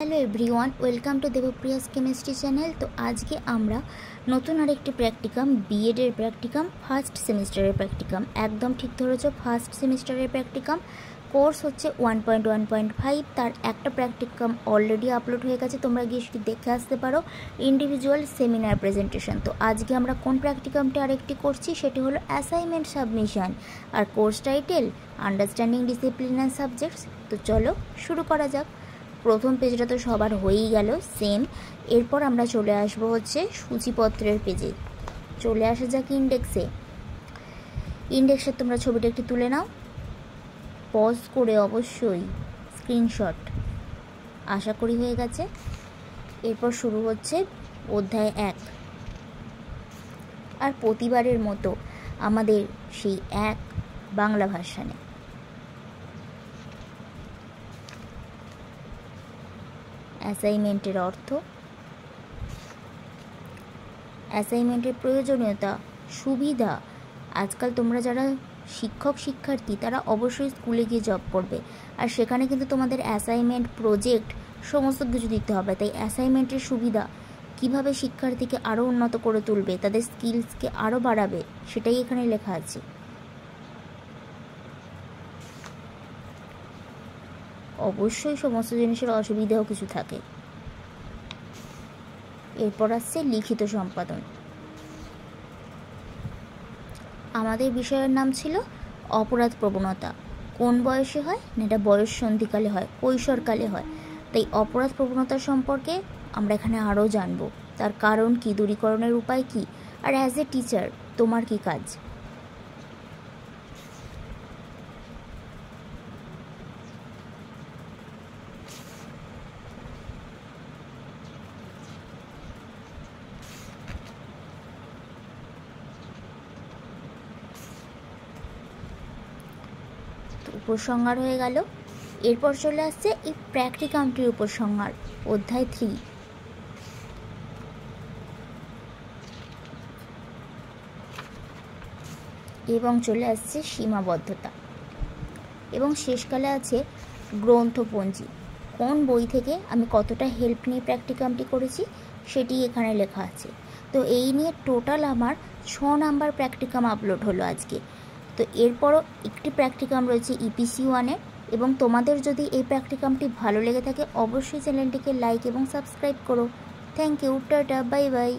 Hello everyone, welcome to Debpriya's chemistry channel. তো আজকে আমরা নতুন আরেকটি প্র্যাকটিকাম, বিএডের প্র্যাকটিকাম, ফার্স্ট সেমিস্টারের প্র্যাকটিকাম। একদম ঠিক ধরেছ, ফার্স্ট সেমিস্টারের প্র্যাকটিকাম। কোর্স হচ্ছে 1.1.5। তার একটা প্র্যাকটিকাম অলরেডি আপলোড হয়ে গেছে, তোমরা গিয়ে সেটি দেখে আসতে পারো, ইন্ডিভিজুয়াল সেমিনার প্রেজেন্টেশন। তো আজকে আমরা কোন প্র্যাকটিকামটা আরেকটি করছি সেটি হলো অ্যাসাইনমেন্ট সাবমিশন, আর course title understanding discipline and subjects. তো চলো শুরু করা যাক। প্রথম পেজটা তো সবার হয়েই গেল সেম। এরপর আমরা চলে আসবো হচ্ছে সূচিপত্রের পেজে। চলে আসা যাক ইন্ডেক্সে তোমরা ছবিটা একটু তুলে নাও, পজ করে অবশ্যই স্ক্রিনশট। আশা করি হয়ে গেছে। এরপর শুরু হচ্ছে অধ্যায় 1। আর প্রতিবারের মতো আমাদের সেই 1 বাংলা ভার্সানে। অ্যাসাইনমেন্টের অর্থ, অ্যাসাইনমেন্টের প্রয়োজনীয়তা, সুবিধা। আজকাল তোমরা যারা শিক্ষক শিক্ষার্থী তারা অবশ্যই স্কুলে গিয়ে জব করবে, আর সেখানে কিন্তু তোমাদের অ্যাসাইনমেন্ট, প্রজেক্ট সমস্ত কিছু দিতে হবে। তাই অ্যাসাইনমেন্টের সুবিধা, কিভাবে শিক্ষার্থীকে আরও উন্নত করে তুলবে, তাদের স্কিলসকে আরও বাড়াবে, সেটাই এখানে লেখা আছে। অবশ্যই সমস্ত জিনিসের অসুবিধাও কিছু থাকে। এরপর আসছে লিখিত সম্পাদন। আমাদের বিষয়ের নাম ছিল অপরাধ প্রবণতা। কোন বয়সে হয় না, এটা বয়স সন্ধিকালে হয়, কৈশোরকালে হয়। তাই অপরাধ প্রবণতা সম্পর্কে আমরা এখানে আরও জানব, তার কারণ কি, দূরীকরণের উপায় কি, আর অ্যাজ এ টিচার তোমার কি কাজ। উপসংহার হয়ে গেল। এরপর চলে আসছে এই প্র্যাকটিকামটির উপসংহার, অধ্যায় 3। এবং চলে আসছে সীমাবদ্ধতা, এবং শেষকালে আছে গ্রন্থপঞ্জি। কোন বই থেকে আমি কতটা হেল্প নিয়ে প্র্যাকটিকামটি করেছি সেটি এখানে লেখা আছে। তো এই নিয়ে টোটাল আমার 6 নাম্বার প্র্যাকটিকাম আপলোড হলো আজকে। তো এরপরও একটি প্র্যাকটিকাম রয়েছে ইপিসি 1-এ। এবং তোমাদের যদি এই প্র্যাকটিকামটি ভালো লেগে থাকে অবশ্যই চ্যানেলটিকে লাইক এবং সাবস্ক্রাইব করো। Thank you, tata, bye by.